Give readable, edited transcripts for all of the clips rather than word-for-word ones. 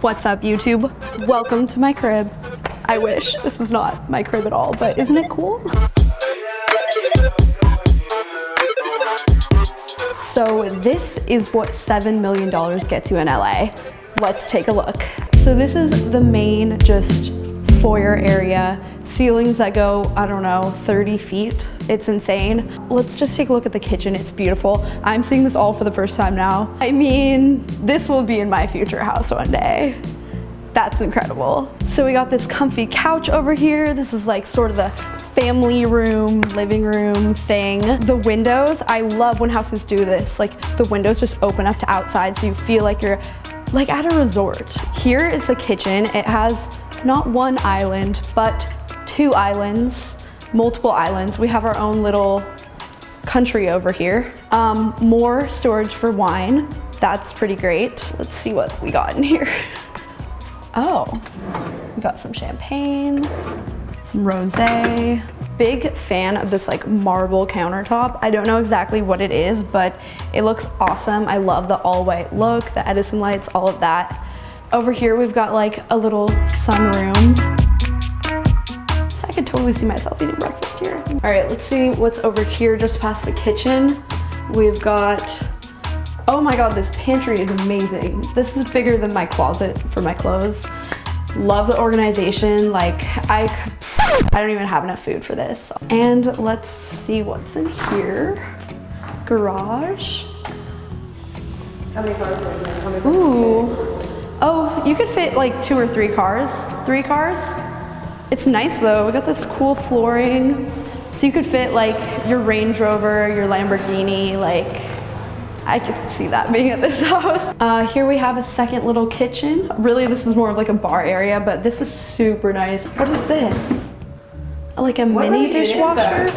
What's up, YouTube? Welcome to my crib. I wish this is not my crib at all, but isn't it cool? So this is what $7 million gets you in LA. Let's take a look. So this is the main just foyer area. Ceilings that go, I don't know, 30 feet. It's insane. Let's just take a look at the kitchen. It's beautiful. I'm seeing this all for the first time now. I mean, this will be in my future house one day. That's incredible. So we got this comfy couch over here. This is like sort of the family room, living room thing. The windows, I love when houses do this. Like the windows just open up to outside so you feel like you're like at a resort. Here is the kitchen. It has not one island, but 2 islands, multiple islands. We have our own little country over here. More storage for wine. That's pretty great. Let's see what we got in here. Oh, we got some champagne, some rosé. Big fan of this like marble countertop. I don't know exactly what it is, but it looks awesome. I love the all white look, the Edison lights, all of that. Over here, we've got like a little sunroom. So I could totally see myself eating breakfast here. All right, let's see what's over here just past the kitchen. We've got, oh my God, this pantry is amazing. This is bigger than my closet for my clothes. Love the organization. Like I don't even have enough food for this. And let's see what's in here. Garage. How many cars are in there? How many cars Ooh. Oh, you could fit like 2 or 3 cars. 3 cars. It's nice though. We got this cool flooring. So you could fit like your Range Rover, your Lamborghini, like I could see that being at this house. Here we have a second little kitchen. Really, this is more of like a bar area, but this is super nice. What is this? Like a mini dishwasher?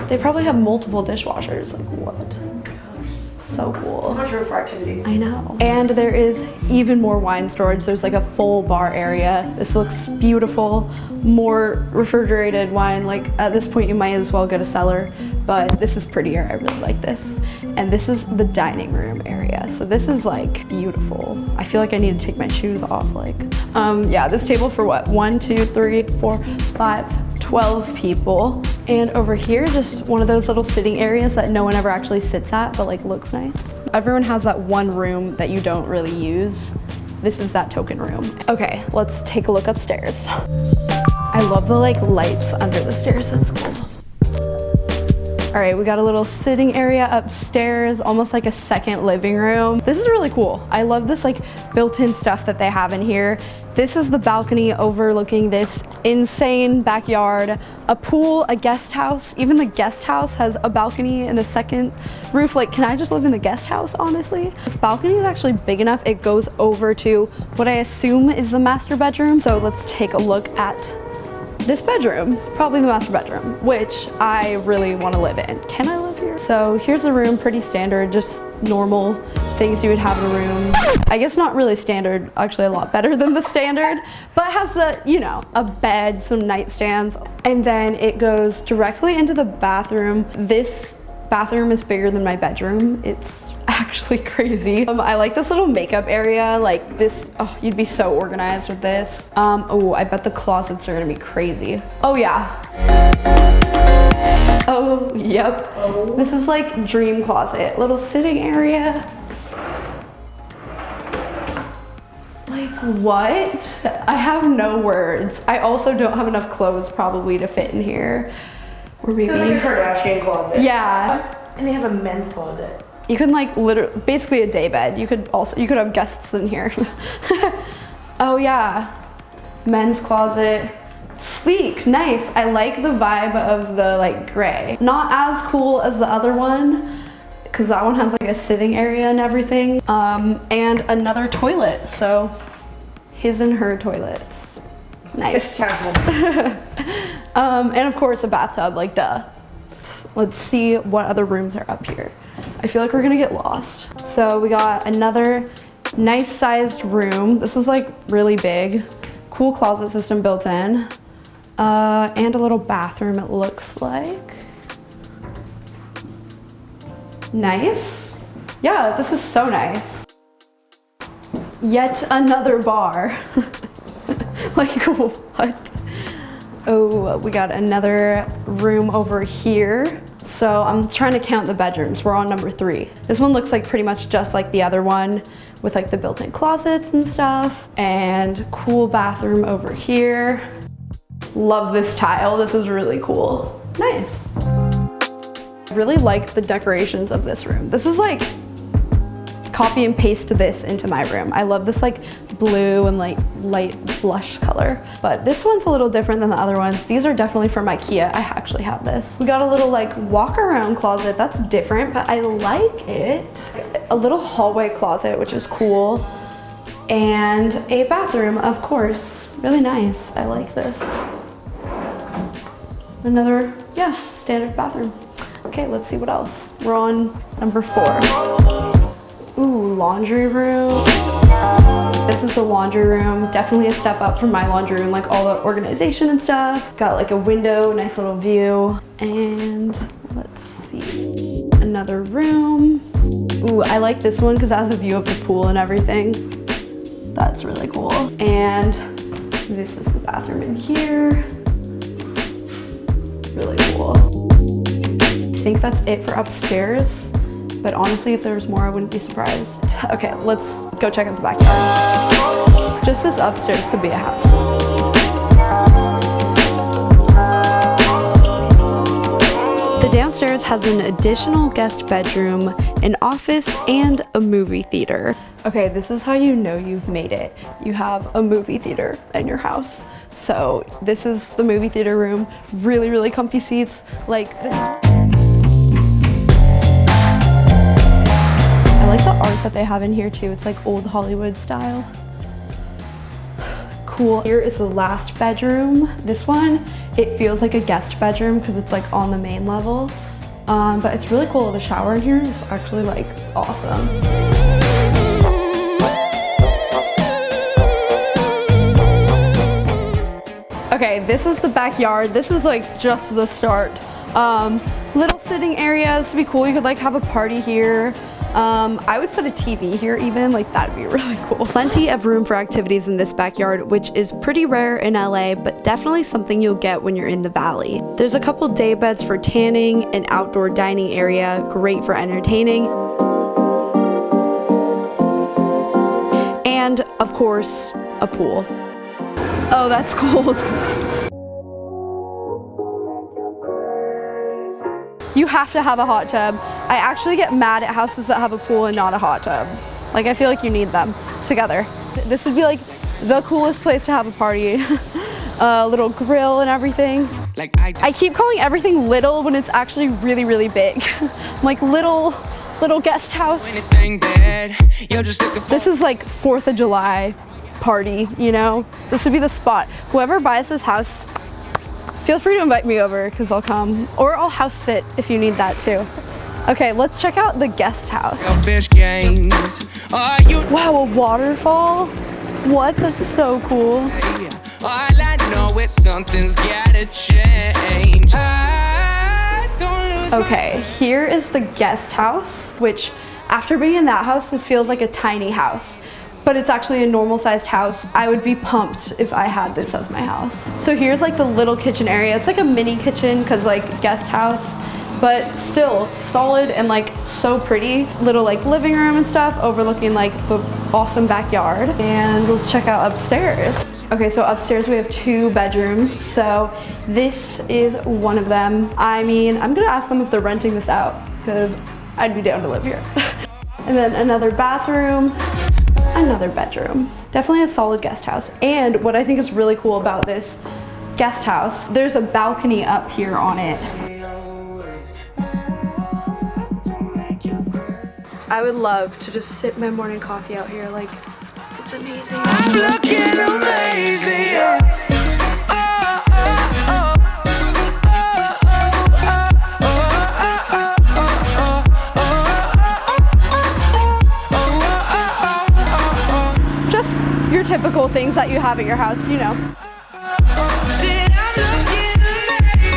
They probably have multiple dishwashers. Like what? So cool. So much room for activities. I know. And there is even more wine storage. There's like a full bar area. This looks beautiful. More refrigerated wine. Like at this point you might as well get a cellar, but this is prettier. I really like this. And this is the dining room area. So this is like beautiful. I feel like I need to take my shoes off. Like, yeah, this table for what? 1, 2, 3, 4, 5, 12 people. And over here, just one of those little sitting areas that no one ever actually sits at, but like looks nice. Everyone has that one room that you don't really use. This is that token room. Okay, let's take a look upstairs. I love the like lights under the stairs, that's cool. All right, we got a little sitting area upstairs, almost like a second living room. This is really cool. I love this like built-in stuff that they have in here. This is the balcony overlooking this insane backyard, a pool, a guest house. Even the guest house has a balcony and a second roof. Like, can I just live in the guest house, honestly? This balcony is actually big enough. It goes over to what I assume is the master bedroom. So let's take a look at this bedroom, probably the master bedroom, which I really want to live in. Can I live here? So here's the room, pretty standard, just normal things you would have in a room. I guess not really standard, actually a lot better than the standard, but it has the, you know, a bed, some nightstands, and then it goes directly into the bathroom. This bathroom is bigger than my bedroom. It's actually crazy. I like this little makeup area, like this, oh, you'd be so organized with this. Oh, I bet the closets are gonna be crazy. Oh yeah. Oh, yep. Oh. This is like dream closet, little sitting area. Like what? I have no words. I also don't have enough clothes probably to fit in here. Or maybe. So like a Kardashian closet. Yeah. And they have a men's closet. You can like literally, basically a day bed. You could have guests in here. Oh yeah, men's closet. Sleek, nice. I like the vibe of the like gray. Not as cool as the other one, because that one has like a sitting area and everything. And another toilet, so his and her toilets. Nice. And of course a bathtub, like duh. Let's see what other rooms are up here. I feel like we're gonna get lost. So we got another nice sized room. This is like really big. Cool closet system built in. And a little bathroom it looks like. Nice. Yeah, this is so nice. Yet another bar. Like, what? Oh, we got another room over here. So I'm trying to count the bedrooms. We're on number 3. This one looks like pretty much just like the other one with like the built-in closets and stuff, and cool bathroom over here. Love this tile. This is really cool. Nice. I really like the decorations of this room. This is like copy and paste this into my room. I love this like blue and like light blush color, but this one's a little different than the other ones. These are definitely from IKEA. I actually have this. We got a little like walk around closet. That's different, but I like it. A little hallway closet, which is cool. And a bathroom, of course. Really nice. I like this. Another, yeah, standard bathroom. Okay, let's see what else. We're on number 4. Ooh, laundry room. This is a laundry room. Definitely a step up from my laundry room, like all the organization and stuff. Got like a window, nice little view. And let's see, another room. Ooh, I like this one because it has a view of the pool and everything. That's really cool. And this is the bathroom in here. Really cool. I think that's it for upstairs. But honestly, if there was more, I wouldn't be surprised. Okay, let's go check out the backyard. Just this upstairs could be a house. The downstairs has an additional guest bedroom, an office, and a movie theater. Okay, this is how you know you've made it. You have a movie theater in your house. So this is the movie theater room. Really, really comfy seats. Like, this is... I like the art that they have in here too. It's like old Hollywood style. Cool. Here is the last bedroom. This one, it feels like a guest bedroom because it's like on the main level. But it's really cool. The shower in here is actually like awesome. Okay, this is the backyard. This is like just the start. Little sitting areas to be cool. You could like have a party here. I would put a TV here even, like that'd be really cool. Plenty of room for activities in this backyard, which is pretty rare in LA, but definitely something you'll get when you're in the valley. There's a couple day beds for tanning, an outdoor dining area, great for entertaining. And of course, a pool. Oh, that's cold. You have to have a hot tub. I actually get mad at houses that have a pool and not a hot tub. Like, I feel like you need them together. This would be like the coolest place to have a party. A little grill and everything. I keep calling everything little when it's actually really, really big. Like little guest house. This is like 4th of July party, you know? This would be the spot. Whoever buys this house, feel free to invite me over because I'll come. Or I'll house sit if you need that too. Okay, let's check out the guest house. Wow, a waterfall? What? That's so cool. All I know is something's gotta change. Okay, here is the guest house, which after being in that house, this feels like a tiny house. But it's actually a normal sized house. I would be pumped if I had this as my house. So here's like the little kitchen area. It's like a mini kitchen because like guest house, but still solid and like so pretty. Little like living room and stuff overlooking like the awesome backyard. And let's check out upstairs. Okay, so upstairs we have 2 bedrooms. So this is one of them. I mean, I'm gonna ask them if they're renting this out because I'd be down to live here. And then another bathroom. Another bedroom. Definitely a solid guest house. And what I think is really cool about this guest house, there's a balcony up here on it. I would love to just sip my morning coffee out here. Like, it's amazing. I'm looking amazing. Your typical things that you have at your house, you know.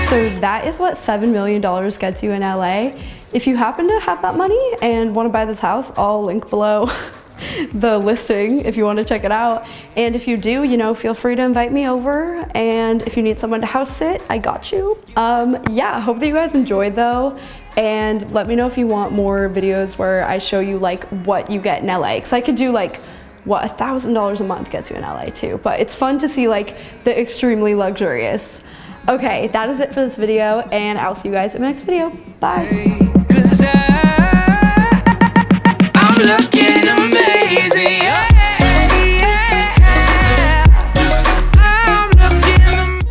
So that is what $7 million gets you in LA. If you happen to have that money and want to buy this house, I'll link below. the listing if you want to check it out. And if you do, you know, feel free to invite me over. And if you need someone to house sit, I got you. Yeah, hope that you guys enjoyed though. And let me know if you want more videos where I show you like what you get in LA. Cause I could do like what $1,000 a month gets you in LA too. But it's fun to see like the extremely luxurious. Okay, that is it for this video, and I'll see you guys in the next video. Bye.